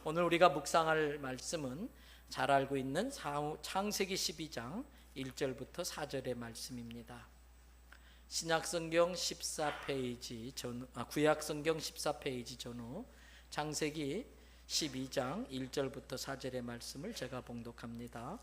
오늘 우리가 묵상할 말씀은 잘 알고 있는 창세기 12장 1절부터 4절의 말씀입니다. 신약성경 14페이지 구약성경 14페이지 전후 창세기 12장 1절부터 4절의 말씀을 제가 봉독합니다.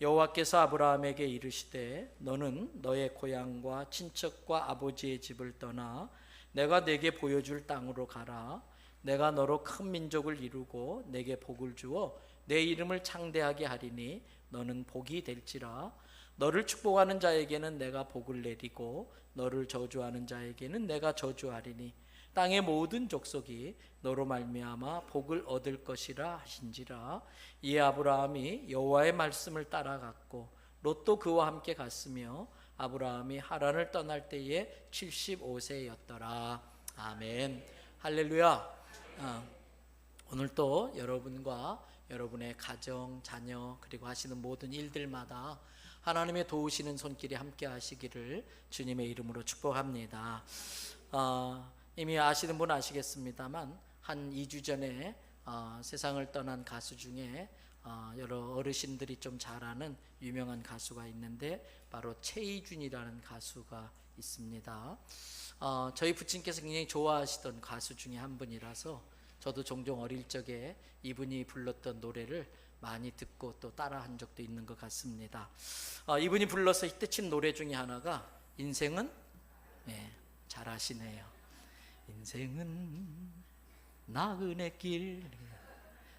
여호와께서 아브라함에게 이르시되 너는 너의 고향과 친척과 아버지의 집을 떠나 내가 네게 보여줄 땅으로 가라. 내가 너로 큰 민족을 이루고 네게 복을 주어 내 이름을 창대하게 하리니 너는 복이 될지라. 너를 축복하는 자에게는 내가 복을 내리고 너를 저주하는 자에게는 내가 저주하리니 땅의 모든 족속이 너로 말미암아 복을 얻을 것이라 하신지라. 이에 아브라함이 여호와의 말씀을 따라갔고 롯도 그와 함께 갔으며 아브라함이 하란을 떠날 때에 75세였더라. 아멘. 할렐루야. 오늘 또 여러분과 여러분의 가정, 자녀 그리고 하시는 모든 일들마다 하나님의 도우시는 손길이 함께 하시기를 주님의 이름으로 축복합니다. 이미 아시는 분은 아시겠습니다만 한 2주 전에 세상을 떠난 가수 중에 여러 어르신들이 좀 잘 아는 유명한 가수가 있는데 바로 최희준이라는 가수가 있습니다. 저희 부친께서 굉장히 좋아하시던 가수 중에 한 분이라서 저도 종종 어릴 적에 이분이 불렀던 노래를 많이 듣고 또 따라한 적도 있는 것 같습니다. 이분이 불러서 히트친 노래 중에 하나가 인생은 잘 아시네요. 인생은 나그네 길.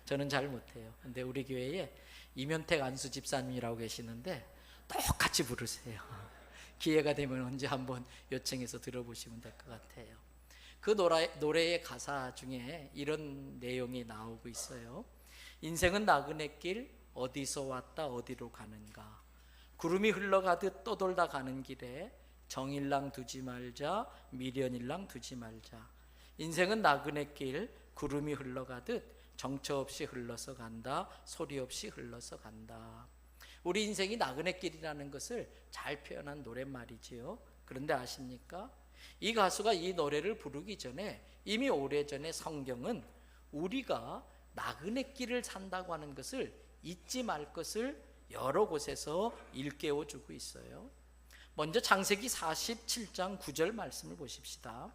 저는 잘 못해요. 근데 우리 교회에 이면택 안수 집사님이라고 계시는데 똑같이 부르세요. 기회가 되면 언제 한번 요청해서 들어보시면 될 것 같아요. 그 노래의 가사 중에 이런 내용이 나오고 있어요. 인생은 나그네 길 어디서 왔다 어디로 가는가. 구름이 흘러가듯 떠돌다 가는 길에 정일랑 두지 말자 미련일랑 두지 말자. 인생은 나그네 길 구름이 흘러가듯 정처 없이 흘러서 간다 소리 없이 흘러서 간다. 우리 인생이 나그네 길이라는 것을 잘 표현한 노랫말이지요. 그런데 아십니까? 이 가수가 이 노래를 부르기 전에 이미 오래전에 성경은 우리가 나그네 길을 산다고 하는 것을 잊지 말 것을 여러 곳에서 일깨워 주고 있어요. 먼저 창세기 47장 9절 말씀을 보십시다.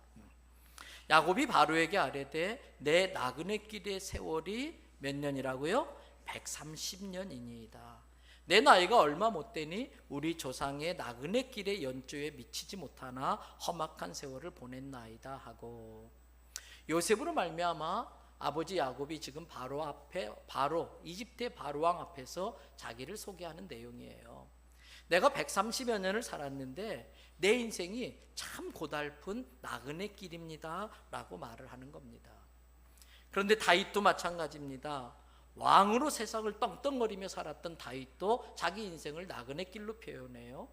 야곱이 바로에게 아뢰되 내 나그네 길의 세월이 몇 년이라고요? 130년이니이다. 내 나이가 얼마 못되니 우리 조상의 나그네 길의 연조에 미치지 못하나 험악한 세월을 보냈나이다 하고, 요셉으로 말미암아 아버지 야곱이 지금 바로 이집트의 바로왕 앞에서 자기를 소개하는 내용이에요. 내가 130여 년을 살았는데 내 인생이 참 고달픈 나그네 길입니다 라고 말을 하는 겁니다. 그런데 다윗도 마찬가지입니다. 왕으로 세상을 떵떵거리며 살았던 다윗도 자기 인생을 나그네 길로 표현해요.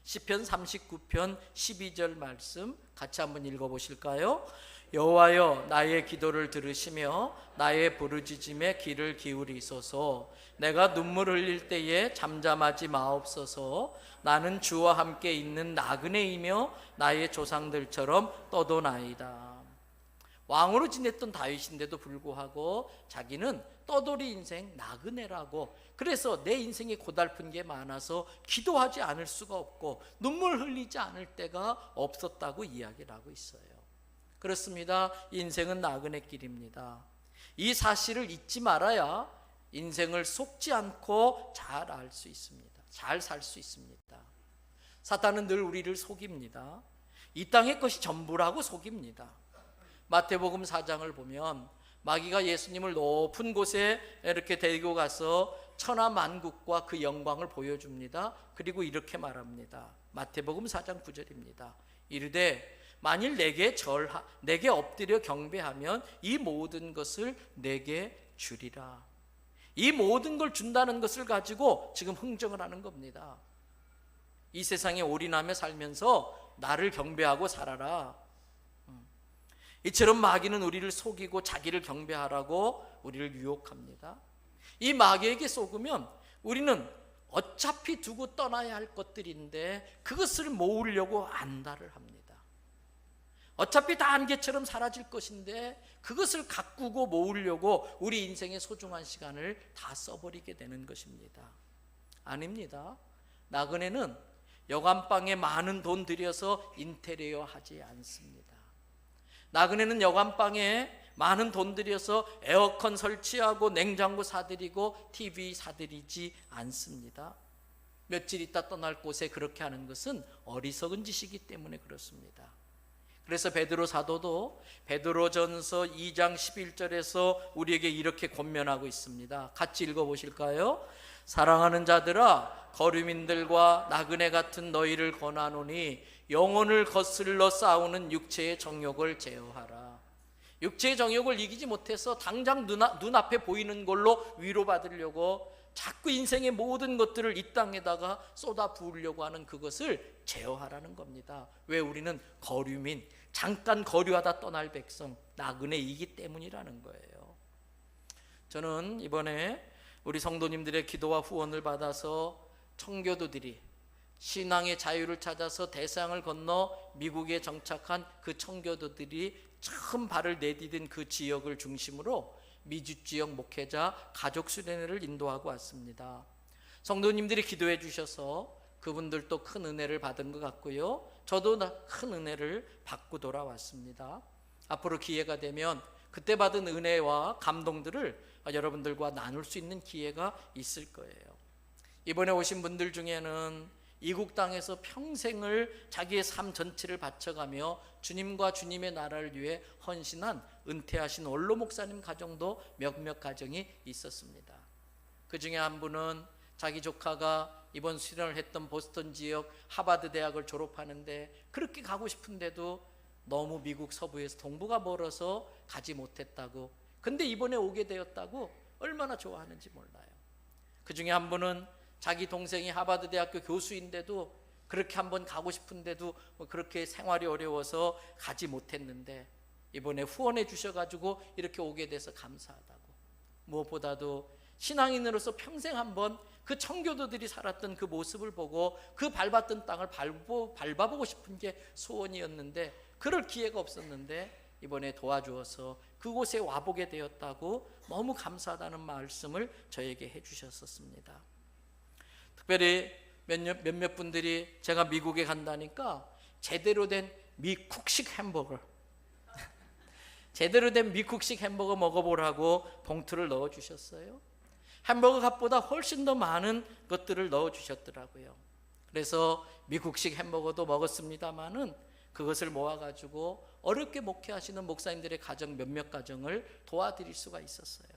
시편 39편 12절 말씀 같이 한번 읽어보실까요? 여호와여 나의 기도를 들으시며 나의 부르짖음에 귀를 기울이소서. 내가 눈물 흘릴 때에 잠잠하지 마옵소서. 나는 주와 함께 있는 나그네이며 나의 조상들처럼 떠도나이다. 왕으로 지냈던 다윗인데도 불구하고 자기는 떠돌이 인생 나그네라고, 그래서 내 인생에 고달픈 게 많아서 기도하지 않을 수가 없고 눈물 흘리지 않을 때가 없었다고 이야기를 하고 있어요. 그렇습니다. 인생은 나그네 길입니다. 이 사실을 잊지 말아야 인생을 속지 않고 잘 알 수 있습니다. 잘 살 수 있습니다. 사탄은 늘 우리를 속입니다. 이 땅의 것이 전부라고 속입니다. 마태복음 4장을 보면 마귀가 예수님을 높은 곳에 이렇게 데리고 가서 천하만국과 그 영광을 보여줍니다. 그리고 이렇게 말합니다. 마태복음 4장 9절입니다. 이르되 만일 내게 엎드려 경배하면 이 모든 것을 내게 주리라. 이 모든 걸 준다는 것을 가지고 지금 흥정을 하는 겁니다. 이 세상에 올인하며 살면서 나를 경배하고 살아라. 이처럼 마귀는 우리를 속이고 자기를 경배하라고 우리를 유혹합니다. 이 마귀에게 속으면 우리는 어차피 두고 떠나야 할 것들인데 그것을 모으려고 안달을 합니다. 어차피 다 안개처럼 사라질 것인데 그것을 가꾸고 모으려고 우리 인생의 소중한 시간을 다 써버리게 되는 것입니다. 아닙니다. 나그네는 여관방에 많은 돈 들여서 인테리어 하지 않습니다. 나그네는 여관방에 많은 돈 들여서 에어컨 설치하고 냉장고 사들이고 TV 사들이지 않습니다. 며칠 있다 떠날 곳에 그렇게 하는 것은 어리석은 짓이기 때문에 그렇습니다. 그래서 베드로 사도도 베드로전서 2장 11절에서 우리에게 이렇게 권면하고 있습니다. 같이 읽어보실까요? 사랑하는 자들아, 거류민들과 나그네 같은 너희를 권하노니 영혼을 거슬러 싸우는 육체의 정욕을 제어하라. 육체의 정욕을 이기지 못해서 당장 눈앞에 보이는 걸로 위로받으려고 자꾸 인생의 모든 것들을 이 땅에다가 쏟아 부으려고 하는 그것을 제어하라는 겁니다. 왜? 우리는 거류민, 잠깐 거류하다 떠날 백성, 나그네이기 때문이라는 거예요. 저는 이번에 우리 성도님들의 기도와 후원을 받아서 청교도들이 신앙의 자유를 찾아서 대서양을 건너 미국에 정착한 그 청교도들이 처음 발을 내디딘 그 지역을 중심으로 미주 지역 목회자 가족 수련회를 인도하고 왔습니다. 성도님들이 기도해 주셔서 그분들도 큰 은혜를 받은 것 같고요, 저도 큰 은혜를 받고 돌아왔습니다. 앞으로 기회가 되면 그때 받은 은혜와 감동들을 여러분들과 나눌 수 있는 기회가 있을 거예요. 이번에 오신 분들 중에는 이국 땅에서 평생을 자기의 삶 전체를 바쳐가며 주님과 주님의 나라를 위해 헌신한 은퇴하신 원로 목사님 가정도 몇몇 가정이 있었습니다. 그 중에 한 분은 자기 조카가 이번 수련을 했던 보스턴 지역 하버드 대학을 졸업하는데 그렇게 가고 싶은데도 너무 미국 서부에서 동부가 멀어서 가지 못했다고, 근데 이번에 오게 되었다고 얼마나 좋아하는지 몰라요. 그 중에 한 분은 자기 동생이 하버드 대학교 교수인데도 그렇게 한번 가고 싶은데도 그렇게 생활이 어려워서 가지 못했는데 이번에 후원해 주셔가지고 이렇게 오게 돼서 감사하다고. 무엇보다도 신앙인으로서 평생 한번 그 청교도들이 살았던 그 모습을 보고 그 밟았던 땅을 밟아보고 싶은 게 소원이었는데 그럴 기회가 없었는데 이번에 도와주어서 그곳에 와보게 되었다고 너무 감사하다는 말씀을 저에게 해주셨었습니다. 특별히 몇몇 분들이 제가 미국에 간다니까 제대로 된 미국식 햄버거 제대로 된 미국식 햄버거 먹어보라고 봉투를 넣어주셨어요. 햄버거 값보다 훨씬 더 많은 것들을 넣어주셨더라고요. 그래서 미국식 햄버거도 먹었습니다마는 그것을 모아가지고 어렵게 목회하시는 목사님들의 가정 몇몇 가정을 도와드릴 수가 있었어요.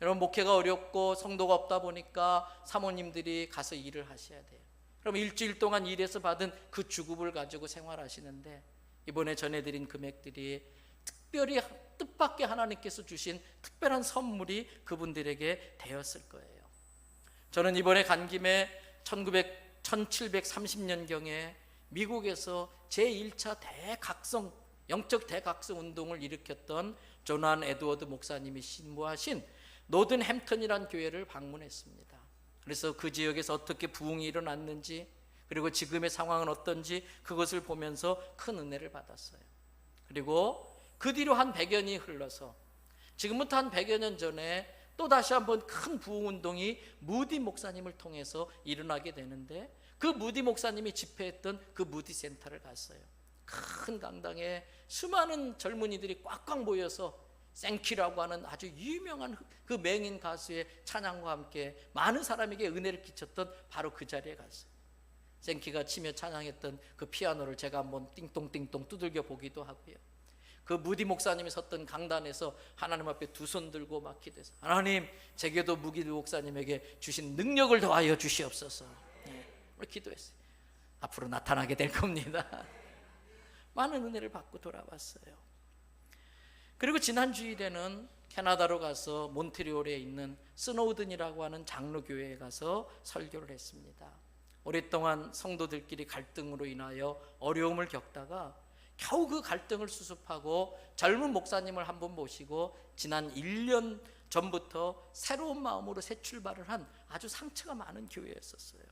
여러분, 목회가 어렵고 성도가 없다 보니까 사모님들이 가서 일을 하셔야 돼요. 그럼 일주일 동안 일해서 받은 그 주급을 가지고 생활하시는데 이번에 전해드린 금액들이 특별히 뜻밖의 하나님께서 주신 특별한 선물이 그분들에게 되었을 거예요. 저는 이번에 간 김에 1730년경에 미국에서 제1차 대각성, 영적 대각성 운동을 일으켰던 조난 에드워드 목사님이 신부하신 노든햄턴이라는 교회를 방문했습니다. 그래서 그 지역에서 어떻게 부흥이 일어났는지, 그리고 지금의 상황은 어떤지 그것을 보면서 큰 은혜를 받았어요. 그리고 그 뒤로 한 100여년이 흘러서 지금부터 한 100여 년 전에 또 다시 한번 큰 부흥운동이 무디 목사님을 통해서 일어나게 되는데 그 무디 목사님이 집회했던 그 무디 센터를 갔어요. 큰 강당에 수많은 젊은이들이 꽉꽉 모여서 생키라고 하는 아주 유명한 그 맹인 가수의 찬양과 함께 많은 사람에게 은혜를 끼쳤던 바로 그 자리에 갔어요. 생키가 치며 찬양했던 그 피아노를 제가 한번 띵똥띵똥 두들겨 보기도 하고요. 그 무디 목사님이 섰던 강단에서 하나님 앞에 두 손 들고 막 기도해서 하나님, 제게도 무디 목사님에게 주신 능력을 더하여 주시옵소서. 기도했어요. 앞으로 나타나게 될 겁니다. 많은 은혜를 받고 돌아왔어요. 그리고 지난 주일에는 캐나다로 가서 몬트리올에 있는 스노우든이라고 하는 장로교회에 가서 설교를 했습니다. 오랫동안 성도들끼리 갈등으로 인하여 어려움을 겪다가 겨우 그 갈등을 수습하고 젊은 목사님을 한 분 모시고 지난 1년 전부터 새로운 마음으로 새 출발을 한 아주 상처가 많은 교회였었어요.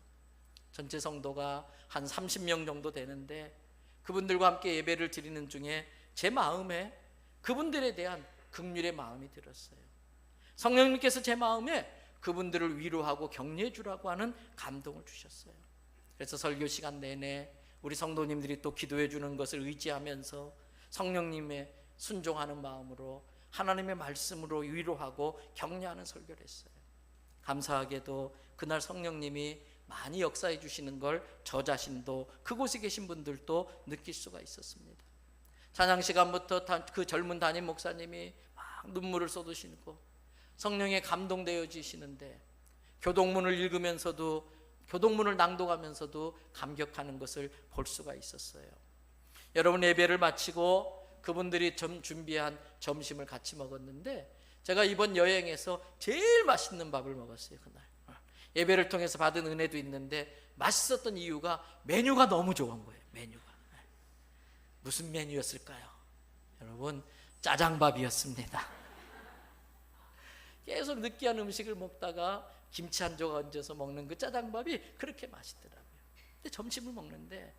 전체 성도가 한 30명 정도 되는데 그분들과 함께 예배를 드리는 중에 제 마음에 그분들에 대한 긍휼의 마음이 들었어요. 성령님께서 제 마음에 그분들을 위로하고 격려해 주라고 하는 감동을 주셨어요. 그래서 설교 시간 내내 우리 성도님들이 또 기도해 주는 것을 의지하면서 성령님의 순종하는 마음으로 하나님의 말씀으로 위로하고 격려하는 설교를 했어요. 감사하게도 그날 성령님이 많이 역사해 주시는 걸 저 자신도 그곳에 계신 분들도 느낄 수가 있었습니다. 찬양 시간부터 그 젊은 담임 목사님이 막 눈물을 쏟으시고 성령에 감동되어지시는데 교동문을 읽으면서도 교동문을 낭독하면서도 감격하는 것을 볼 수가 있었어요. 여러분, 예배를 마치고 그분들이 준비한 점심을 같이 먹었는데 제가 이번 여행에서 제일 맛있는 밥을 먹었어요. 그날 예배를 통해서 받은 은혜도 있는데 맛있었던 이유가 메뉴가 너무 좋은 거예요. 메뉴가 무슨 메뉴였을까요? 여러분, 짜장밥이었습니다. 계속 느끼한 음식을 먹다가 김치 한 조각 얹어서 먹는 그 짜장밥이 그렇게 맛있더라고요. 근데 점심을 먹는데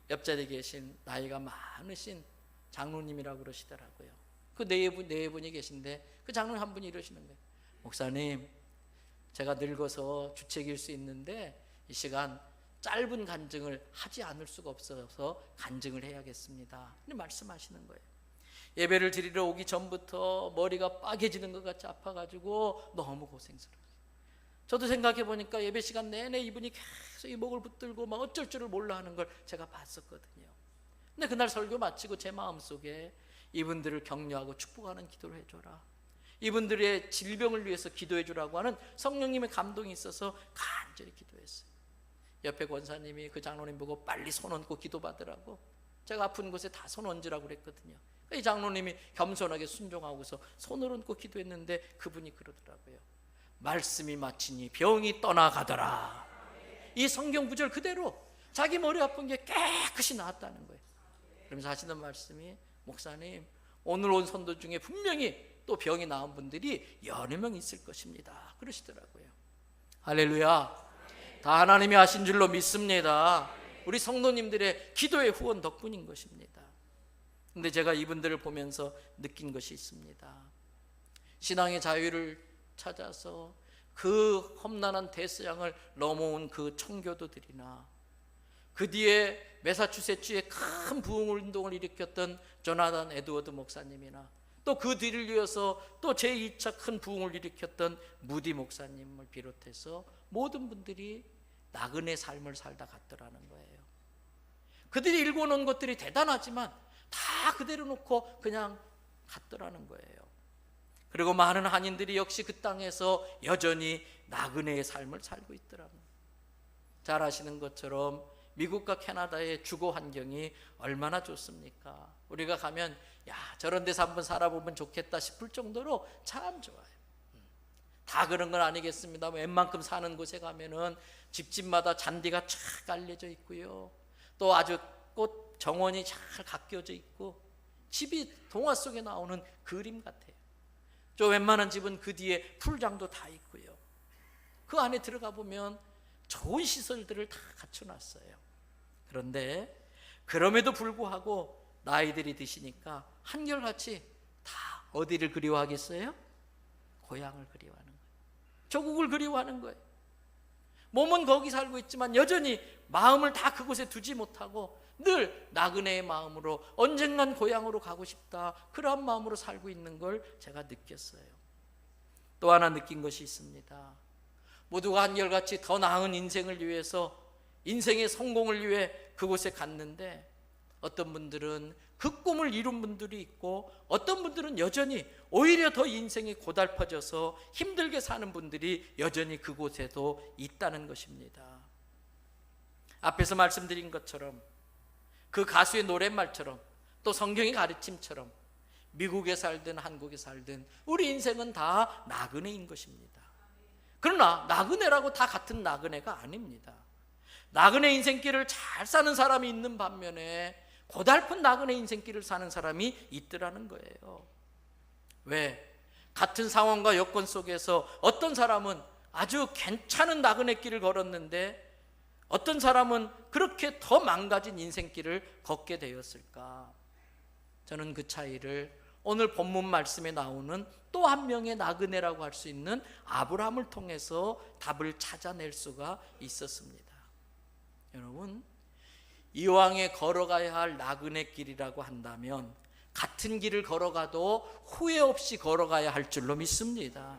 옆자리에 계신 나이가 많으신 장로님이라고 그러시더라고요. 그 네 분이 계신데 그 장로님 한 분이 이러시는 거예요. 목사님, 제가 늙어서 주책일 수 있는데 이 시간 짧은 간증을 하지 않을 수가 없어서 간증을 해야겠습니다. 근데 말씀하시는 거예요. 예배를 드리러 오기 전부터 머리가 빠개지는 것 같이 아파가지고 너무 고생스러워요. 저도 생각해 보니까 예배 시간 내내 이분이 계속 이 목을 붙들고 막 어쩔 줄을 몰라 하는 걸 제가 봤었거든요. 근데 그날 설교 마치고 제 마음속에 이분들을 격려하고 축복하는 기도를 해줘라, 이분들의 질병을 위해서 기도해 주라고 하는 성령님의 감동이 있어서 간절히 기도했어요. 옆에 권사님이 그 장로님 보고 빨리 손 얹고 기도받으라고, 제가 아픈 곳에 다 손 얹으라고 그랬거든요. 이 장로님이 겸손하게 순종하고서 손을 얹고 기도했는데 그분이 그러더라고요. 말씀이 마치니 병이 떠나가더라. 이 성경 구절 그대로 자기 머리 아픈 게 깨끗이 나았다는 거예요. 그러면서 하시는 말씀이, 목사님, 오늘 온 선도 중에 분명히 또 병이 나은 분들이 여러 명 있을 것입니다, 그러시더라고요. 할렐루야. 다 하나님이 하신 줄로 믿습니다. 우리 성도님들의 기도의 후원 덕분인 것입니다. 근데 제가 이분들을 보면서 느낀 것이 있습니다. 신앙의 자유를 찾아서 그 험난한 데스양을 넘어온 그 청교도들이나 그 뒤에 매사추세츠에 큰 부흥운동을 일으켰던 조나단 에드워드 목사님이나 또 그 뒤를 이어서 또 제2차 큰 부흥을 일으켰던 무디 목사님을 비롯해서 모든 분들이 나그네 삶을 살다 갔더라는 거예요. 그들이 일궈놓은 것들이 대단하지만 다 그대로 놓고 그냥 갔더라는 거예요. 그리고 많은 한인들이 역시 그 땅에서 여전히 나그네의 삶을 살고 있더라고요. 잘 아시는 것처럼 미국과 캐나다의 주거 환경이 얼마나 좋습니까? 우리가 가면 야, 저런 데서 한번 살아보면 좋겠다 싶을 정도로 참 좋아요. 다 그런 건 아니겠습니다. 웬만큼 사는 곳에 가면은 집집마다 잔디가 쫙 깔려져 있고요, 또 아주 꽃 정원이 잘 가껴져 있고 집이 동화 속에 나오는 그림 같아요. 저 웬만한 집은 그 뒤에 풀장도 다 있고요, 그 안에 들어가 보면 좋은 시설들을 다 갖춰놨어요. 그런데 그럼에도 불구하고 나이들이 드시니까 한결같이 다 어디를 그리워하겠어요? 고향을 그리워하는 거예요. 조국을 그리워하는 거예요. 몸은 거기 살고 있지만 여전히 마음을 다 그곳에 두지 못하고 늘 나그네의 마음으로 언젠간 고향으로 가고 싶다, 그러한 마음으로 살고 있는 걸 제가 느꼈어요. 또 하나 느낀 것이 있습니다. 모두가 한결같이 더 나은 인생을 위해서, 인생의 성공을 위해 그곳에 갔는데 어떤 분들은 그 꿈을 이룬 분들이 있고 어떤 분들은 여전히 오히려 더 인생이 고달퍼져서 힘들게 사는 분들이 여전히 그곳에도 있다는 것입니다. 앞에서 말씀드린 것처럼 그 가수의 노랫말처럼 또 성경의 가르침처럼 미국에 살든 한국에 살든 우리 인생은 다 나그네인 것입니다. 그러나 나그네라고 다 같은 나그네가 아닙니다. 나그네 인생길을 잘 사는 사람이 있는 반면에 고달픈 나그네 인생길을 사는 사람이 있더라는 거예요. 왜? 같은 상황과 여건 속에서 어떤 사람은 아주 괜찮은 나그네 길을 걸었는데 어떤 사람은 그렇게 더 망가진 인생길을 걷게 되었을까? 저는 그 차이를 오늘 본문 말씀에 나오는 또 한 명의 나그네라고 할 수 있는 아브라함을 통해서 답을 찾아낼 수가 있었습니다. 여러분, 이왕에 걸어가야 할 나그네 길이라고 한다면 같은 길을 걸어가도 후회 없이 걸어가야 할 줄로 믿습니다.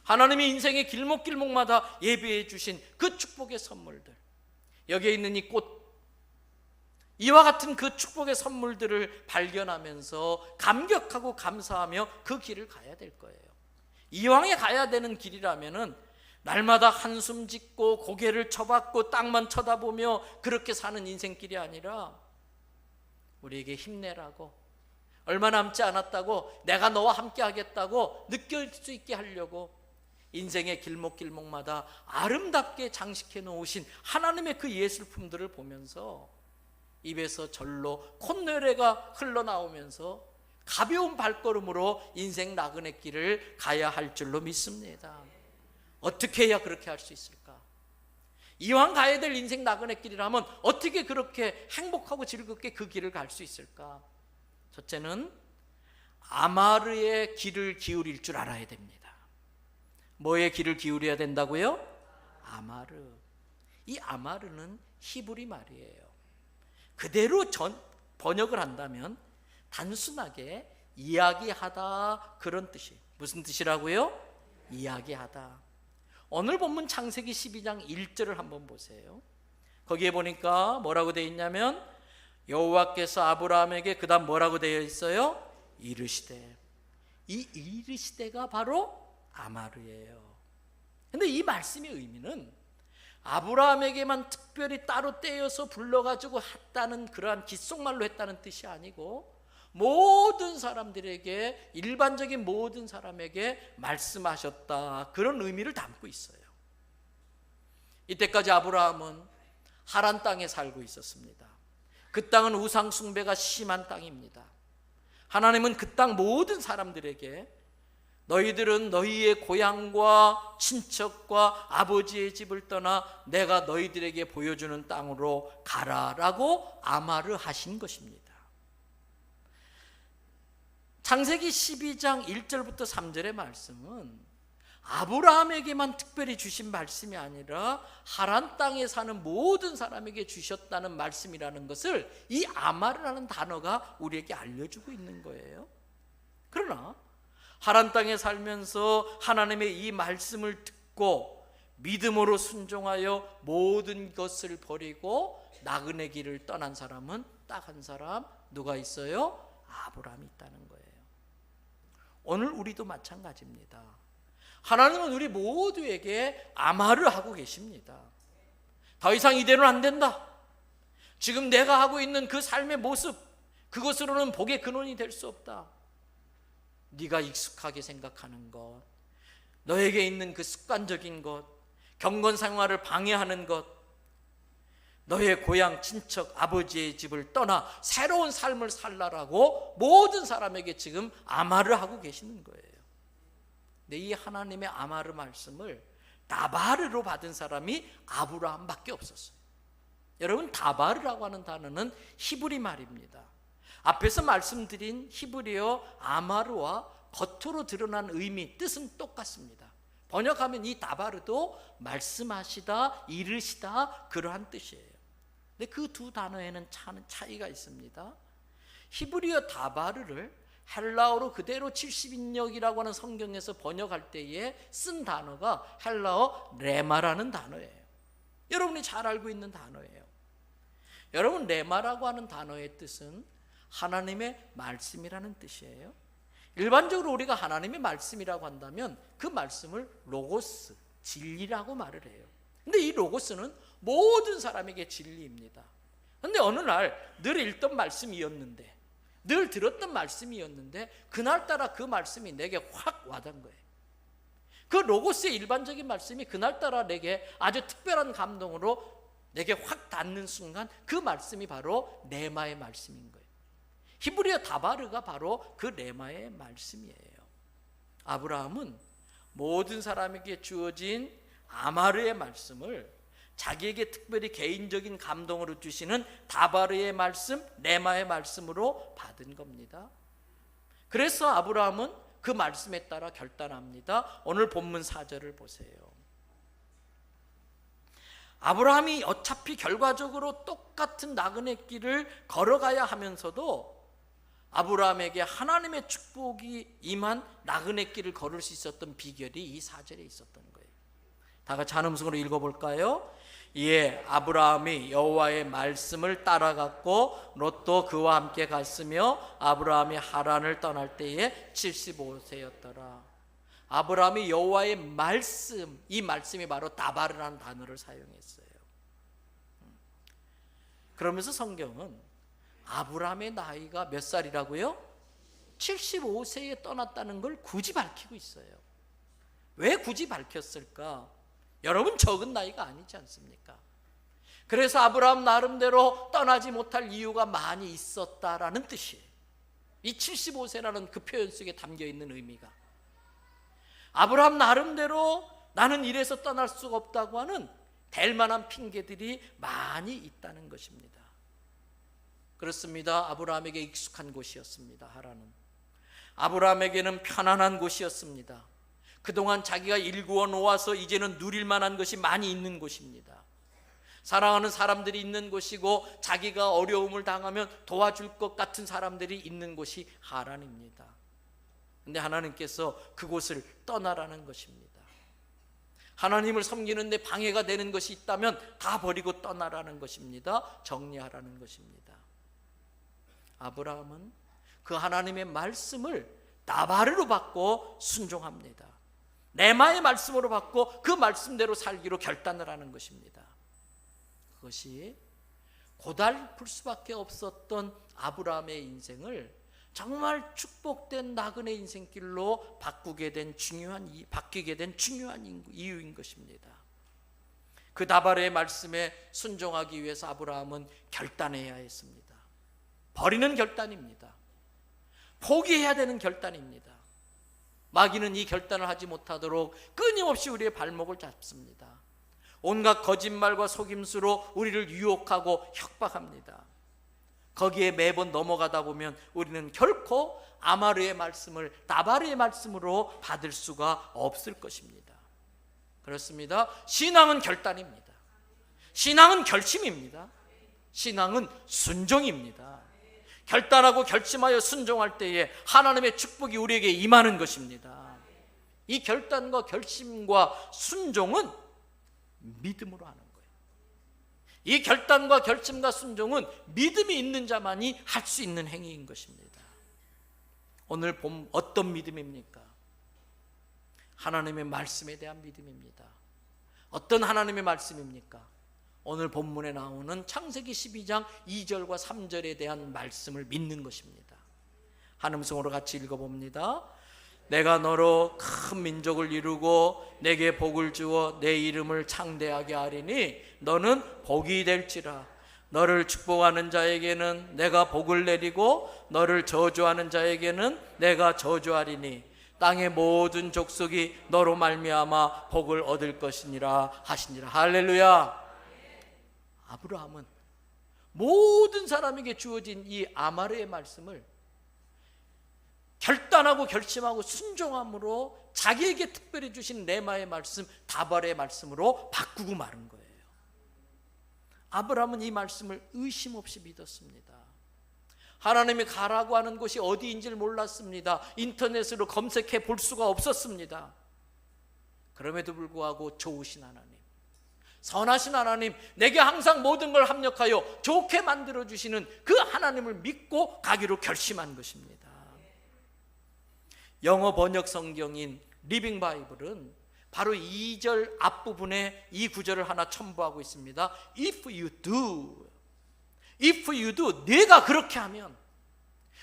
하나님이 인생의 길목길목마다 예비해 주신 그 축복의 선물들, 여기에 있는 이 꽃, 이와 같은 그 축복의 선물들을 발견하면서 감격하고 감사하며 그 길을 가야 될 거예요. 이왕에 가야 되는 길이라면은 날마다 한숨 짓고 고개를 쳐박고 땅만 쳐다보며 그렇게 사는 인생길이 아니라 우리에게 힘내라고, 얼마 남지 않았다고, 내가 너와 함께 하겠다고 느낄 수 있게 하려고 인생의 길목길목마다 아름답게 장식해 놓으신 하나님의 그 예술품들을 보면서 입에서 절로 콧노래가 흘러나오면서 가벼운 발걸음으로 인생 나그네 길을 가야 할 줄로 믿습니다. 어떻게 해야 그렇게 할 수 있을까? 이왕 가야 될 인생 나그네 길이라면 어떻게 그렇게 행복하고 즐겁게 그 길을 갈 수 있을까? 첫째는 아마르의 길을 기울일 줄 알아야 됩니다. 뭐의 길을 기울여야 된다고요? 아마르. 이 아마르는 히브리 말이에요. 그대로 번역을 한다면 단순하게 이야기하다, 그런 뜻이에요. 무슨 뜻이라고요? 이야기하다. 오늘 본문 창세기 12장 1절을 한번 보세요. 거기에 보니까 뭐라고 되어 있냐면 여호와께서 아브라함에게 그 다음 뭐라고 되어 있어요? 이르시되. 이 이르시되가 바로 아마르예요. 근데 이 말씀의 의미는 아브라함에게만 특별히 따로 떼어서 불러가지고 했다는, 그러한 귓속말로 했다는 뜻이 아니고 모든 사람들에게, 일반적인 모든 사람에게 말씀하셨다, 그런 의미를 담고 있어요. 이때까지 아브라함은 하란 땅에 살고 있었습니다. 그 땅은 우상 숭배가 심한 땅입니다. 하나님은 그 땅 모든 사람들에게 너희들은 너희의 고향과 친척과 아버지의 집을 떠나 내가 너희들에게 보여주는 땅으로 가라라고 아마르 하신 것입니다. 창세기 12장 1절부터 3절의 말씀은 아브라함에게만 특별히 주신 말씀이 아니라 하란 땅에 사는 모든 사람에게 주셨다는 말씀이라는 것을 이 아마르라는 단어가 우리에게 알려주고 있는 거예요. 그러나 하란 땅에 살면서 하나님의 이 말씀을 듣고 믿음으로 순종하여 모든 것을 버리고 나그네 길을 떠난 사람은 딱 한 사람, 누가 있어요? 아브라함이 있다는 거예요. 오늘 우리도 마찬가지입니다. 하나님은 우리 모두에게 아마르 하고 계십니다. 더 이상 이대로는 안 된다. 지금 내가 하고 있는 그 삶의 모습, 그것으로는 복의 근원이 될 수 없다. 네가 익숙하게 생각하는 것, 너에게 있는 그 습관적인 것, 경건 생활을 방해하는 것, 너의 고향, 친척, 아버지의 집을 떠나 새로운 삶을 살라라고 모든 사람에게 지금 아마르 하고 계시는 거예요. 근데 이 하나님의 아마르 말씀을 다바르로 받은 사람이 아브라함밖에 없었어요. 여러분, 다바르라고 하는 단어는 히브리 말입니다. 앞에서 말씀드린 히브리어 아마르와 겉으로 드러난 의미, 뜻은 똑같습니다. 번역하면 이 다바르도 말씀하시다, 이르시다, 그러한 뜻이에요. 근데 그 두 단어에는 차이가 있습니다. 히브리어 다바르를 헬라어로 그대로 70인역이라고 하는 성경에서 번역할 때에 쓴 단어가 헬라어 레마라는 단어예요. 여러분이 잘 알고 있는 단어예요. 여러분, 레마라고 하는 단어의 뜻은 하나님의 말씀이라는 뜻이에요. 일반적으로 우리가 하나님의 말씀이라고 한다면 그 말씀을 로고스, 진리라고 말을 해요. 근데 이 로고스는 모든 사람에게 진리입니다. 근데 어느 날 늘 읽던 말씀이었는데, 늘 들었던 말씀이었는데 그날따라 그 말씀이 내게 확 와닿은 거예요. 그 로고스의 일반적인 말씀이 그날따라 내게 아주 특별한 감동으로 내게 확 닿는 순간 그 말씀이 바로 레마의 말씀인 거예요. 히브리어 다바르가 바로 그 레마의 말씀이에요. 아브라함은 모든 사람에게 주어진 아마르의 말씀을 자기에게 특별히 개인적인 감동으로 주시는 다바르의 말씀, 레마의 말씀으로 받은 겁니다. 그래서 아브라함은 그 말씀에 따라 결단합니다. 오늘 본문 4절을 보세요. 아브라함이 어차피 결과적으로 똑같은 나그네 길을 걸어가야 하면서도 아브라함에게 하나님의 축복이 임한 나그네 길을 걸을 수 있었던 비결이 이 4절에 있었던 거예요. 다 같이 한 음성으로 읽어볼까요? 이에 아브라함이 여호와의 말씀을 따라갔고 롯도 그와 함께 갔으며 아브라함이 하란을 떠날 때에 75세였더라. 아브라함이 여호와의 말씀, 이 말씀이 바로 다바르라는 단어를 사용했어요. 그러면서 성경은 아브라함의 나이가 몇 살이라고요? 75세에 떠났다는 걸 굳이 밝히고 있어요. 왜 굳이 밝혔을까? 여러분, 적은 나이가 아니지 않습니까? 그래서 아브라함 나름대로 떠나지 못할 이유가 많이 있었다라는 뜻이에요. 이 75세라는 그 표현 속에 담겨 있는 의미가, 아브라함 나름대로 나는 이래서 떠날 수가 없다고 하는 될 만한 핑계들이 많이 있다는 것입니다. 그렇습니다. 아브라함에게 익숙한 곳이었습니다. 하란은 아브라함에게는 편안한 곳이었습니다. 그동안 자기가 일구어 놓아서 이제는 누릴 만한 것이 많이 있는 곳입니다. 사랑하는 사람들이 있는 곳이고 자기가 어려움을 당하면 도와줄 것 같은 사람들이 있는 곳이 하란입니다. 근데 하나님께서 그곳을 떠나라는 것입니다. 하나님을 섬기는데 방해가 되는 것이 있다면 다 버리고 떠나라는 것입니다. 정리하라는 것입니다. 아브라함은 그 하나님의 말씀을 다바르로 받고 순종합니다. 레마의 말씀으로 받고 그 말씀대로 살기로 결단을 하는 것입니다. 그것이 고달플 수밖에 없었던 아브라함의 인생을 정말 축복된 나그네 인생길로 바뀌게 된 중요한 이유인 것입니다. 그 다바르의 말씀에 순종하기 위해서 아브라함은 결단해야 했습니다. 버리는 결단입니다. 포기해야 되는 결단입니다. 마귀는 이 결단을 하지 못하도록 끊임없이 우리의 발목을 잡습니다. 온갖 거짓말과 속임수로 우리를 유혹하고 협박합니다. 거기에 매번 넘어가다 보면 우리는 결코 아마르의 말씀을 다바르의 말씀으로 받을 수가 없을 것입니다. 그렇습니다. 신앙은 결단입니다. 신앙은 결심입니다. 신앙은 순종입니다. 결단하고 결심하여 순종할 때에 하나님의 축복이 우리에게 임하는 것입니다. 이 결단과 결심과 순종은 믿음으로 하는 거예요. 이 결단과 결심과 순종은 믿음이 있는 자만이 할 수 있는 행위인 것입니다. 오늘 본 어떤 믿음입니까? 하나님의 말씀에 대한 믿음입니다. 어떤 하나님의 말씀입니까? 오늘 본문에 나오는 창세기 12장 2절과 3절에 대한 말씀을 믿는 것입니다. 한 음성으로 같이 읽어봅니다. 내가 너로 큰 민족을 이루고 내게 복을 주어 내 이름을 창대하게 하리니 너는 복이 될지라. 너를 축복하는 자에게는 내가 복을 내리고 너를 저주하는 자에게는 내가 저주하리니 땅의 모든 족속이 너로 말미암아 복을 얻을 것이니라 하시니라. 할렐루야. 아브라함은 모든 사람에게 주어진 이 아마르의 말씀을 결단하고 결심하고 순종함으로 자기에게 특별히 주신 레마의 말씀, 다발의 말씀으로 바꾸고 마른 거예요. 아브라함은 이 말씀을 의심 없이 믿었습니다. 하나님이 가라고 하는 곳이 어디인지를 몰랐습니다. 인터넷으로 검색해 볼 수가 없었습니다. 그럼에도 불구하고 좋으신 하나님, 선하신 하나님, 내게 항상 모든 걸 합력하여 좋게 만들어주시는 그 하나님을 믿고 가기로 결심한 것입니다. 영어 번역 성경인 리빙 바이블은 바로 2절 앞부분에 이 구절을 하나 첨부하고 있습니다. If you do, 네가 그렇게 하면,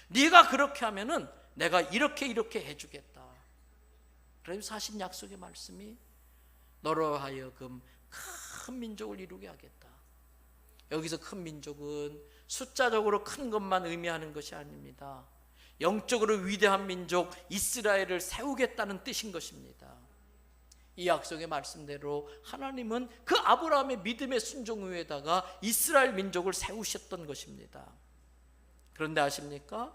네가 그렇게 하면은 내가 이렇게 해주겠다. 그래서 하신 약속의 말씀이 너로 하여금 큰 민족을 이루게 하겠다. 여기서 큰 민족은 숫자적으로 큰 것만 의미하는 것이 아닙니다. 영적으로 위대한 민족 이스라엘을 세우겠다는 뜻인 것입니다. 이 약속의 말씀대로 하나님은 그 아브라함의 믿음의 순종 위에다가 이스라엘 민족을 세우셨던 것입니다. 그런데 아십니까?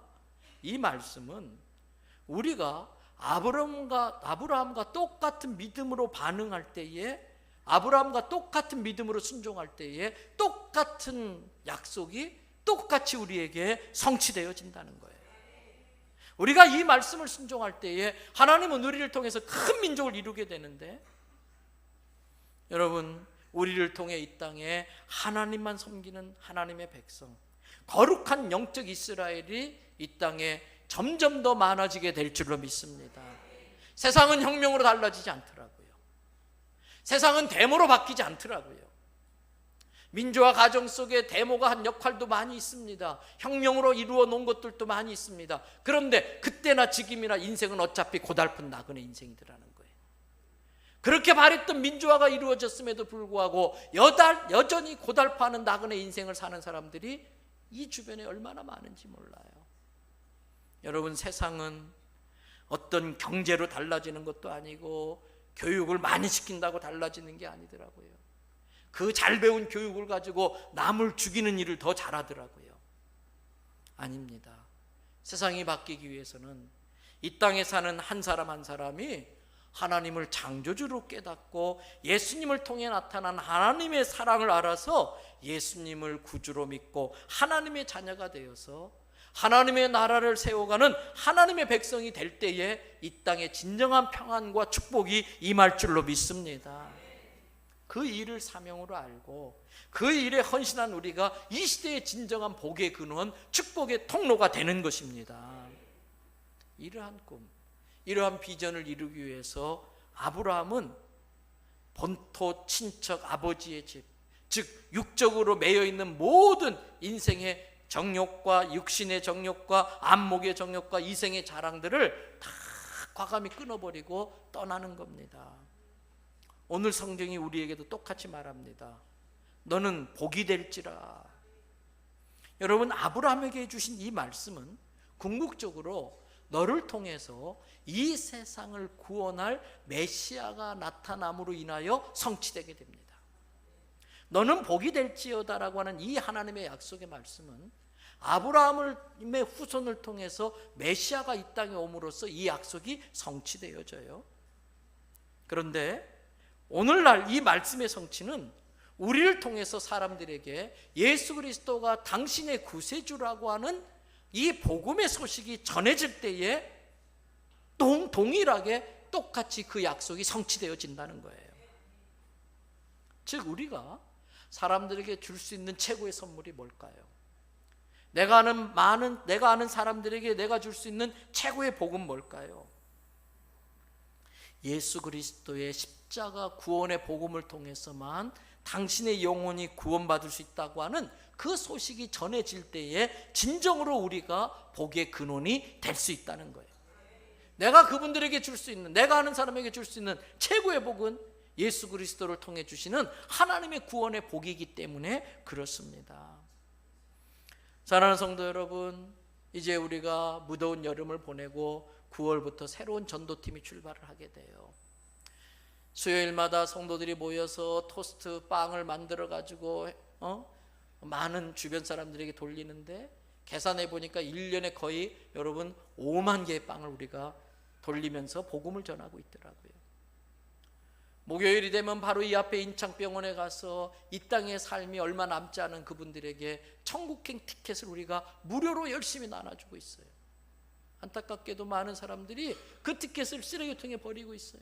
이 말씀은 우리가 아브라함과 똑같은 믿음으로 반응할 때에, 아브라함과 똑같은 믿음으로 순종할 때에 똑같은 약속이 똑같이 우리에게 성취되어진다는 거예요. 우리가 이 말씀을 순종할 때에 하나님은 우리를 통해서 큰 민족을 이루게 되는데, 여러분, 우리를 통해 이 땅에 하나님만 섬기는 하나님의 백성, 거룩한 영적 이스라엘이 이 땅에 점점 더 많아지게 될 줄로 믿습니다. 세상은 혁명으로 달라지지 않더라고요. 세상은 데모로 바뀌지 않더라고요. 민주화 과정 속에 데모가 한 역할도 많이 있습니다. 혁명으로 이루어 놓은 것들도 많이 있습니다. 그런데 그때나 지금이나 인생은 어차피 고달픈 나그네 인생이더라는 거예요. 그렇게 바랬던 민주화가 이루어졌음에도 불구하고 여전히 고달파하는 나그네 인생을 사는 사람들이 이 주변에 얼마나 많은지 몰라요. 여러분, 세상은 어떤 경제로 달라지는 것도 아니고 교육을 많이 시킨다고 달라지는 게 아니더라고요. 그 잘 배운 교육을 가지고 남을 죽이는 일을 더 잘하더라고요. 아닙니다. 세상이 바뀌기 위해서는 이 땅에 사는 한 사람 한 사람이 하나님을 창조주로 깨닫고 예수님을 통해 나타난 하나님의 사랑을 알아서 예수님을 구주로 믿고 하나님의 자녀가 되어서 하나님의 나라를 세워가는 하나님의 백성이 될 때에 이 땅에 진정한 평안과 축복이 임할 줄로 믿습니다. 그 일을 사명으로 알고 그 일에 헌신한 우리가 이 시대의 진정한 복의 근원, 축복의 통로가 되는 것입니다. 이러한 꿈, 이러한 비전을 이루기 위해서 아브라함은 본토 친척 아버지의 집, 즉 육적으로 매여있는 모든 인생의 정욕과 육신의 정욕과 안목의 정욕과 이생의 자랑들을 다 과감히 끊어버리고 떠나는 겁니다. 오늘 성경이 우리에게도 똑같이 말합니다. 너는 복이 될지라. 여러분, 아브라함에게 주신 이 말씀은 궁극적으로 너를 통해서 이 세상을 구원할 메시아가 나타남으로 인하여 성취되게 됩니다. 너는 복이 될지어다라고 하는 이 하나님의 약속의 말씀은 아브라함의 후손을 통해서 메시아가 이 땅에 옴으로써 이 약속이 성취되어져요. 그런데 오늘날 이 말씀의 성취는 우리를 통해서 사람들에게 예수 그리스도가 당신의 구세주라고 하는 이 복음의 소식이 전해질 때에 동일하게 똑같이 그 약속이 성취되어진다는 거예요. 즉 우리가 사람들에게 줄 수 있는 최고의 선물이 뭘까요? 내가 아는 사람들에게 내가 줄 수 있는 최고의 복은 뭘까요? 예수 그리스도의 십자가 구원의 복음을 통해서만 당신의 영혼이 구원받을 수 있다고 하는 그 소식이 전해질 때에 진정으로 우리가 복의 근원이 될 수 있다는 거예요. 내가 그분들에게 줄 수 있는, 내가 아는 사람에게 줄 수 있는 최고의 복은 예수 그리스도를 통해 주시는 하나님의 구원의 복이기 때문에 그렇습니다. 사랑하는 성도 여러분, 이제 우리가 무더운 여름을 보내고 9월부터 새로운 전도팀이 출발을 하게 돼요. 수요일마다 성도들이 모여서 토스트 빵을 만들어 가지고 많은 주변 사람들에게 돌리는데, 계산해 보니까 1년에 거의 여러분 5만 개의 빵을 우리가 돌리면서 복음을 전하고 있더라고요. 목요일이 되면 바로 이 앞에 인창병원에 가서 이 땅의 삶이 얼마 남지 않은 그분들에게 천국행 티켓을 우리가 무료로 열심히 나눠주고 있어요. 안타깝게도 많은 사람들이 그 티켓을 쓰레기통에 버리고 있어요.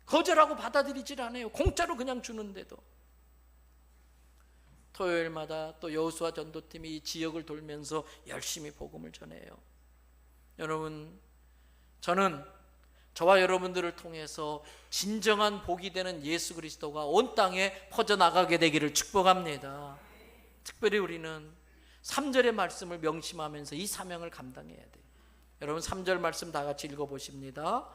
거절하고 받아들이질 않아요. 공짜로 그냥 주는데도. 토요일마다 또 여호수아 전도팀이 이 지역을 돌면서 열심히 복음을 전해요. 여러분, 저는 저와 여러분들을 통해서 진정한 복이 되는 예수 그리스도가 온 땅에 퍼져나가게 되기를 축복합니다. 특별히 우리는 3절의 말씀을 명심하면서 이 사명을 감당해야 돼요. 여러분, 3절 말씀 다 같이 읽어보십니다.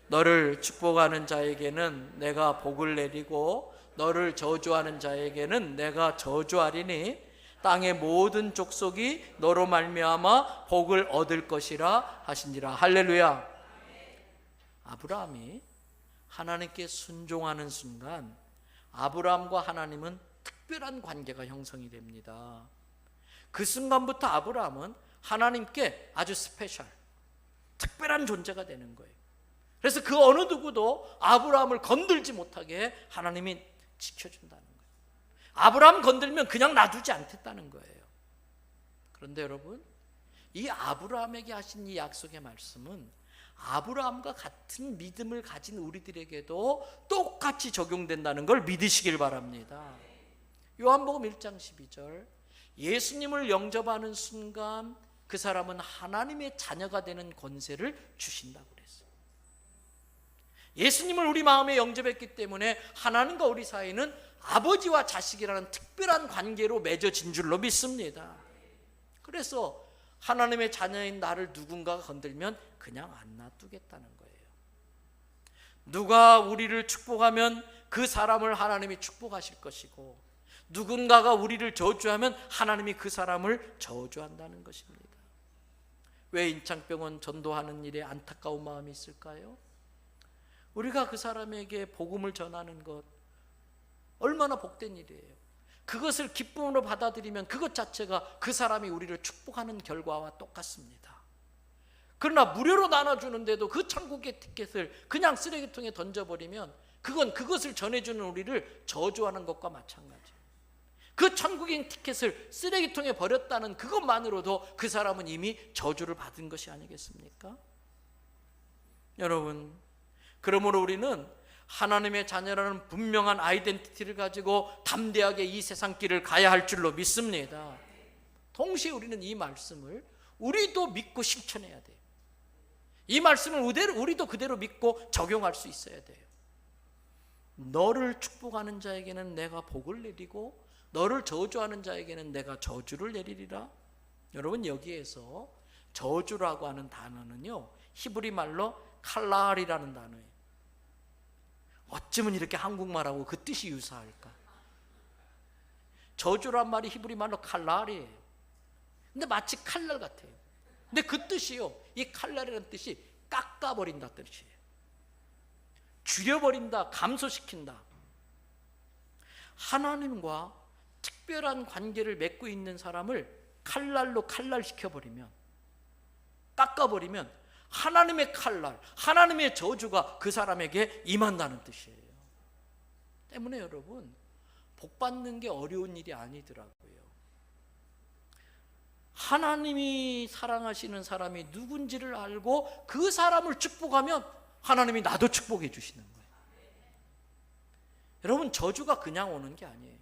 너를 축복하는 자에게는 내가 복을 내리고 너를 저주하는 자에게는 내가 저주하리니 땅의 모든 족속이 너로 말미암아 복을 얻을 것이라 하시니라. 할렐루야. 아브라함이 하나님께 순종하는 순간 아브라함과 하나님은 특별한 관계가 형성이 됩니다. 그 순간부터 아브라함은 하나님께 아주 스페셜, 특별한 존재가 되는 거예요. 그래서 그 어느 누구도 아브라함을 건들지 못하게 하나님이 지켜준다는 거예요. 아브라함 건들면 그냥 놔두지 않겠다는 거예요. 그런데 여러분, 이 아브라함에게 하신 이 약속의 말씀은 아브라함과 같은 믿음을 가진 우리들에게도 똑같이 적용된다는 걸 믿으시길 바랍니다. 요한복음 1장 12절, 예수님을 영접하는 순간 그 사람은 하나님의 자녀가 되는 권세를 주신다고 그랬어요. 예수님을 우리 마음에 영접했기 때문에 하나님과 우리 사이는 아버지와 자식이라는 특별한 관계로 맺어진 줄로 믿습니다. 그래서 하나님의 자녀인 나를 누군가가 건들면 그냥 안 놔두겠다는 거예요. 누가 우리를 축복하면 그 사람을 하나님이 축복하실 것이고, 누군가가 우리를 저주하면 하나님이 그 사람을 저주한다는 것입니다. 왜 인창병원 전도하는 일에 안타까운 마음이 있을까요? 우리가 그 사람에게 복음을 전하는 것 얼마나 복된 일이에요. 그것을 기쁨으로 받아들이면 그것 자체가 그 사람이 우리를 축복하는 결과와 똑같습니다. 그러나 무료로 나눠주는데도 그 천국의 티켓을 그냥 쓰레기통에 던져버리면 그건 그것을 전해주는 우리를 저주하는 것과 마찬가지예요. 그 천국의 티켓을 쓰레기통에 버렸다는 그것만으로도 그 사람은 이미 저주를 받은 것이 아니겠습니까? 여러분, 그러므로 우리는 하나님의 자녀라는 분명한 아이덴티티를 가지고 담대하게 이 세상 길을 가야 할 줄로 믿습니다. 동시에 우리는 이 말씀을 우리도 믿고 실천해야 돼요. 이 말씀을 우리도 그대로 믿고 적용할 수 있어야 돼요. 너를 축복하는 자에게는 내가 복을 내리고 너를 저주하는 자에게는 내가 저주를 내리리라. 여러분, 여기에서 저주라고 하는 단어는요, 히브리 말로 칼랄이라는 단어예요. 어쩌면 이렇게 한국말하고 그 뜻이 유사할까? 저주란 말이 히브리 말로 칼랄이에요. 근데 마치 칼날 같아요. 근데 그 뜻이요, 이 칼날이라는 뜻이 깎아버린다 뜻이에요. 줄여버린다, 감소시킨다. 하나님과 특별한 관계를 맺고 있는 사람을 칼날로 칼날시켜버리면, 깎아버리면 하나님의 칼날, 하나님의 저주가 그 사람에게 임한다는 뜻이에요. 때문에 여러분, 복 받는 게 어려운 일이 아니더라고요. 하나님이 사랑하시는 사람이 누군지를 알고 그 사람을 축복하면 하나님이 나도 축복해 주시는 거예요. 여러분, 저주가 그냥 오는 게 아니에요.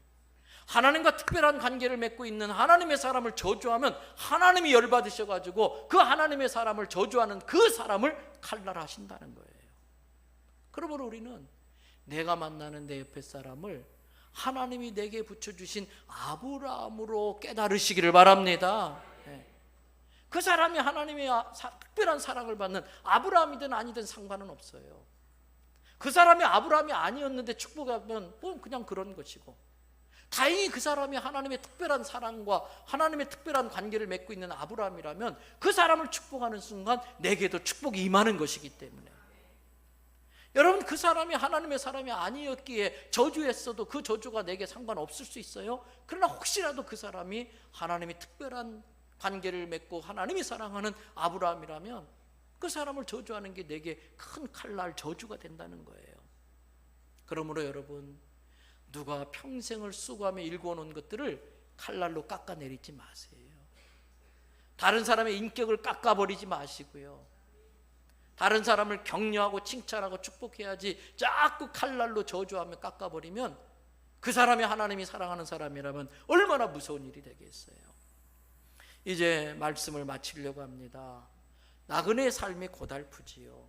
하나님과 특별한 관계를 맺고 있는 하나님의 사람을 저주하면 하나님이 열받으셔가지고 그 하나님의 사람을 저주하는 그 사람을 칼날하신다는 거예요. 그러므로 우리는 내가 만나는 내 옆에 사람을 하나님이 내게 붙여주신 아브라함으로 깨달으시기를 바랍니다. 그 사람이 하나님의 특별한 사랑을 받는 아브라함이든 아니든 상관은 없어요. 그 사람이 아브라함이 아니었는데 축복하면 그냥 그런 것이고, 다행히 그 사람이 하나님의 특별한 사랑과 하나님의 특별한 관계를 맺고 있는 아브라함이라면 그 사람을 축복하는 순간 내게도 축복이 임하는 것이기 때문에, 여러분, 그 사람이 하나님의 사람이 아니었기에 저주했어도 그 저주가 내게 상관없을 수 있어요. 그러나 혹시라도 그 사람이 하나님의 특별한 관계를 맺고 하나님이 사랑하는 아브라함이라면 그 사람을 저주하는 게 내게 큰 칼날 저주가 된다는 거예요. 그러므로 여러분, 누가 평생을 수고하며 일궈놓은 것들을 칼날로 깎아내리지 마세요. 다른 사람의 인격을 깎아버리지 마시고요. 다른 사람을 격려하고 칭찬하고 축복해야지 자꾸 칼날로 저주하며 깎아버리면 그 사람이 하나님이 사랑하는 사람이라면 얼마나 무서운 일이 되겠어요. 이제 말씀을 마치려고 합니다. 나그네의 삶이 고달프지요.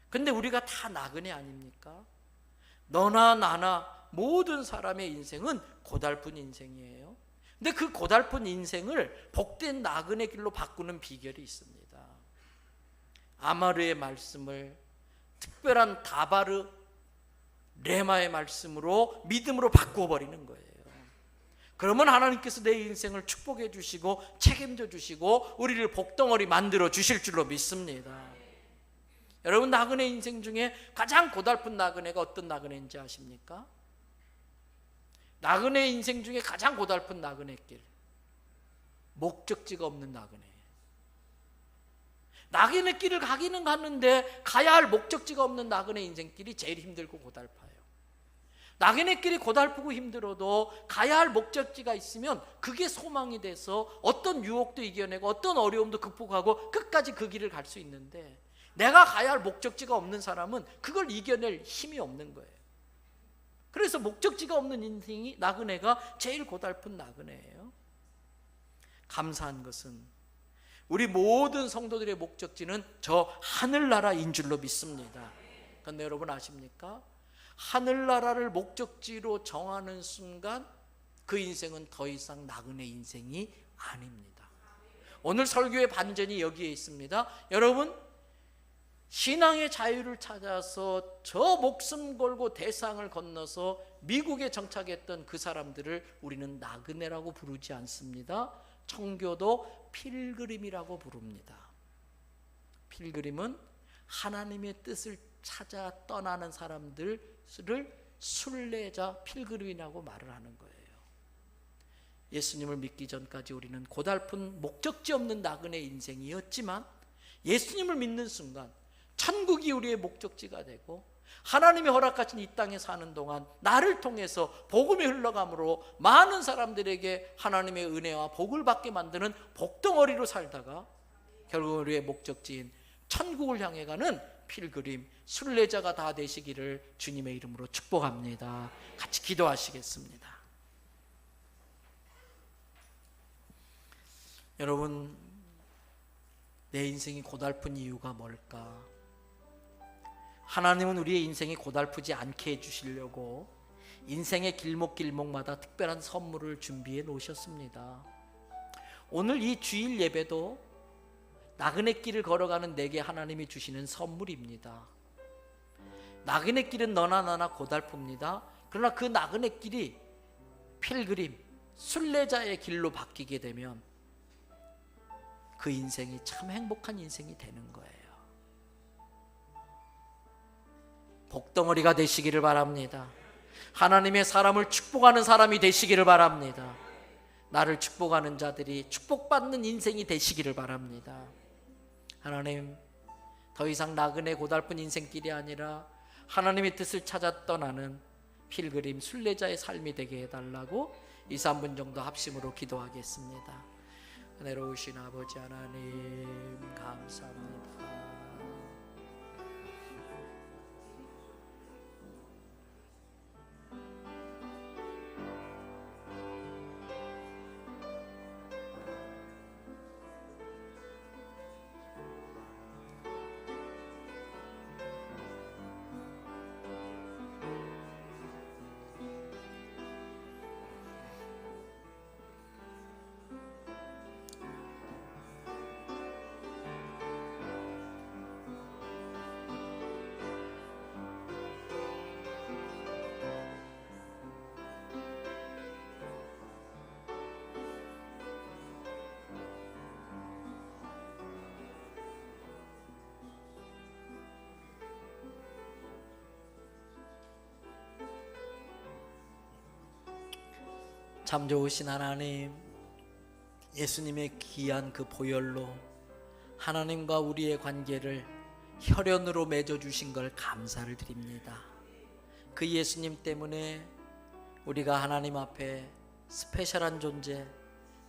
근데 우리가 다 나그네 아닙니까? 너나 나나 모든 사람의 인생은 고달픈 인생이에요. 근데 그 고달픈 인생을 복된 나그네 길로 바꾸는 비결이 있습니다. 아마르의 말씀을 특별한 다바르 레마의 말씀으로 믿음으로 바꿔버리는 거예요. 그러면 하나님께서 내 인생을 축복해 주시고 책임져 주시고 우리를 복덩어리 만들어 주실 줄로 믿습니다. 여러분, 나그네 인생 중에 가장 고달픈 나그네가 어떤 나그네인지 아십니까? 나그네 인생 중에 가장 고달픈 나그네길, 목적지가 없는 나그네. 나그네 길을 가기는 갔는데 가야 할 목적지가 없는 나그네 인생길이 제일 힘들고 고달파요. 나그네 길이 고달프고 힘들어도 가야 할 목적지가 있으면 그게 소망이 돼서 어떤 유혹도 이겨내고 어떤 어려움도 극복하고 끝까지 그 길을 갈 수 있는데, 내가 가야 할 목적지가 없는 사람은 그걸 이겨낼 힘이 없는 거예요. 그래서 목적지가 없는 인생이, 나그네가 제일 고달픈 나그네예요. 감사한 것은 우리 모든 성도들의 목적지는 저 하늘나라인 줄로 믿습니다. 그런데 여러분 아십니까? 하늘나라를 목적지로 정하는 순간 그 인생은 더 이상 나그네 인생이 아닙니다. 오늘 설교의 반전이 여기에 있습니다. 여러분, 신앙의 자유를 찾아서 저 목숨 걸고 대상을 건너서 미국에 정착했던 그 사람들을 우리는 나그네라고 부르지 않습니다. 청교도 필그림이라고 부릅니다. 필그림은 하나님의 뜻을 찾아 떠나는 사람들을 순례자, 필그림이라고 말을 하는 거예요. 예수님을 믿기 전까지 우리는 고달픈 목적지 없는 나그네 인생이었지만, 예수님을 믿는 순간 천국이 우리의 목적지가 되고, 하나님의 허락하신 이 땅에 사는 동안 나를 통해서 복음이 흘러감으로 많은 사람들에게 하나님의 은혜와 복을 받게 만드는 복덩어리로 살다가 결국 우리의 목적지인 천국을 향해 가는 필그림, 순례자가 다 되시기를 주님의 이름으로 축복합니다. 같이 기도하시겠습니다. 여러분, 내 인생이 고달픈 이유가 뭘까? 하나님은 우리의 인생이 고달프지 않게 해주시려고 인생의 길목길목마다 특별한 선물을 준비해 놓으셨습니다. 오늘 이 주일 예배도 나그네 길을 걸어가는 내게 하나님이 주시는 선물입니다. 나그네 길은 너나 나나 고달픕니다. 그러나 그 나그네 길이 필그림, 순례자의 길로 바뀌게 되면 그 인생이 참 행복한 인생이 되는 거예요. 복덩어리가 되시기를 바랍니다. 하나님의 사람을 축복하는 사람이 되시기를 바랍니다. 나를 축복하는 자들이 축복받는 인생이 되시기를 바랍니다. 하나님, 더 이상 나그네 고달픈 인생길이 아니라 하나님의 뜻을 찾아 떠나는 필그림, 순례자의 삶이 되게 해달라고 2, 3분 정도 합심으로 기도하겠습니다. 은혜로우신 아버지 하나님, 감사합니다. 참 좋으신 하나님, 예수님의 귀한 그 보혈로 하나님과 우리의 관계를 혈연으로 맺어주신 걸 감사를 드립니다. 그 예수님 때문에 우리가 하나님 앞에 스페셜한 존재,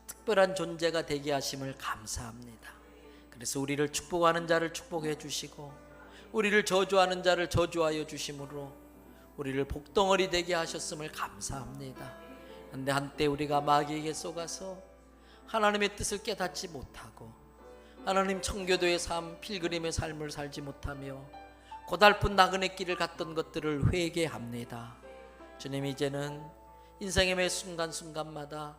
특별한 존재가 되게 하심을 감사합니다. 그래서 우리를 축복하는 자를 축복해 주시고 우리를 저주하는 자를 저주하여 주심으로 우리를 복덩어리 되게 하셨음을 감사합니다. 그런데 한때 우리가 마귀에게 속아서 하나님의 뜻을 깨닫지 못하고 하나님 청교도의 삶, 필그림의 삶을 살지 못하며 고달픈 나그네 길을 갔던 것들을 회개합니다. 주님, 이제는 인생의 매 순간순간마다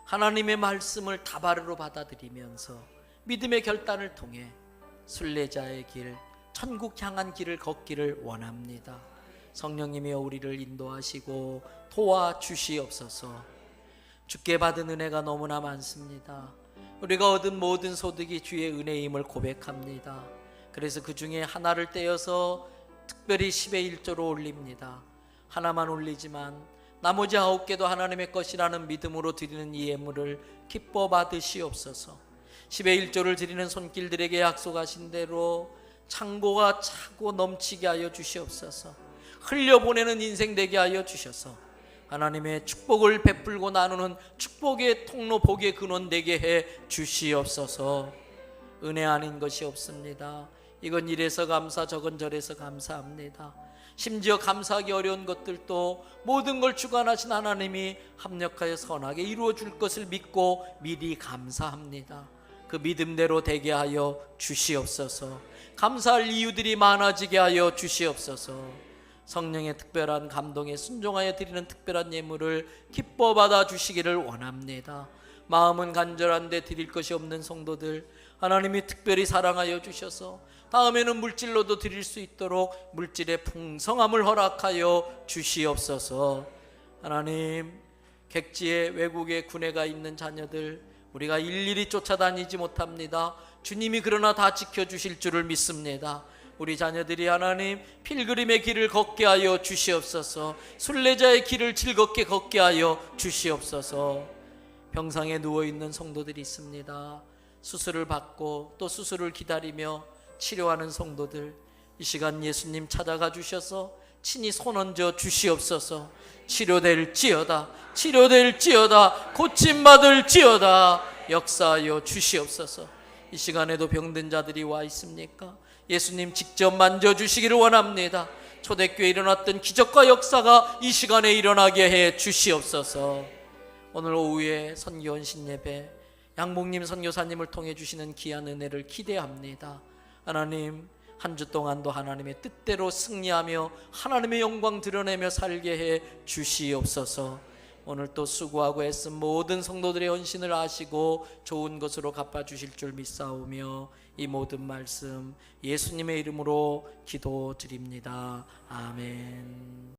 하나님의 말씀을 다바르로 받아들이면서 믿음의 결단을 통해 순례자의 길, 천국 향한 길을 걷기를 원합니다. 성령님이여 우리를 인도하시고 도와주시옵소서. 주께 받은 은혜가 너무나 많습니다. 우리가 얻은 모든 소득이 주의 은혜임을 고백합니다. 그래서 그 중에 하나를 떼어서 특별히 10의 1조로 올립니다. 하나만 올리지만 나머지 9개도 하나님의 것이라는 믿음으로 드리는 이 예물을 기뻐 받으시옵소서. 10의 1조를 드리는 손길들에게 약속하신 대로 창고가 차고 넘치게 하여 주시옵소서. 흘려보내는 인생 되게 하여 주셔서 하나님의 축복을 베풀고 나누는 축복의 통로, 복의 근원 되게 해 주시옵소서. 은혜 아닌 것이 없습니다. 이건 이래서 감사, 저건 저래서 감사합니다. 심지어 감사하기 어려운 것들도 모든 걸 주관하신 하나님이 합력하여 선하게 이루어 줄 것을 믿고 미리 감사합니다. 그 믿음대로 되게 하여 주시옵소서. 감사할 이유들이 많아지게 하여 주시옵소서. 성령의 특별한 감동에 순종하여 드리는 특별한 예물을 기뻐 받아 주시기를 원합니다. 마음은 간절한데 드릴 것이 없는 성도들, 하나님이 특별히 사랑하여 주셔서 다음에는 물질로도 드릴 수 있도록 물질의 풍성함을 허락하여 주시옵소서. 하나님, 객지에 외국에 군에가 있는 자녀들 우리가 일일이 쫓아다니지 못합니다. 주님이 그러나 다 지켜주실 줄을 믿습니다. 우리 자녀들이 하나님 필그림의 길을 걷게 하여 주시옵소서. 순례자의 길을 즐겁게 걷게 하여 주시옵소서. 병상에 누워있는 성도들이 있습니다. 수술을 받고 또 수술을 기다리며 치료하는 성도들, 이 시간 예수님 찾아가 주셔서 친히 손 얹어 주시옵소서. 치료될지어다, 치료될지어다, 고침받을지어다, 역사하여 주시옵소서. 이 시간에도 병든 자들이 와 있습니까? 예수님 직접 만져주시기를 원합니다. 초대교회에 일어났던 기적과 역사가 이 시간에 일어나게 해 주시옵소서. 오늘 오후에 선교원 신예배 양복님 선교사님을 통해 주시는 귀한 은혜를 기대합니다. 하나님, 한 주 동안도 하나님의 뜻대로 승리하며 하나님의 영광 드러내며 살게 해 주시옵소서. 오늘 또 수고하고 애쓴 모든 성도들의 헌신을 아시고 좋은 것으로 갚아주실 줄 믿사오며 이 모든 말씀 예수님의 이름으로 기도드립니다. 아멘.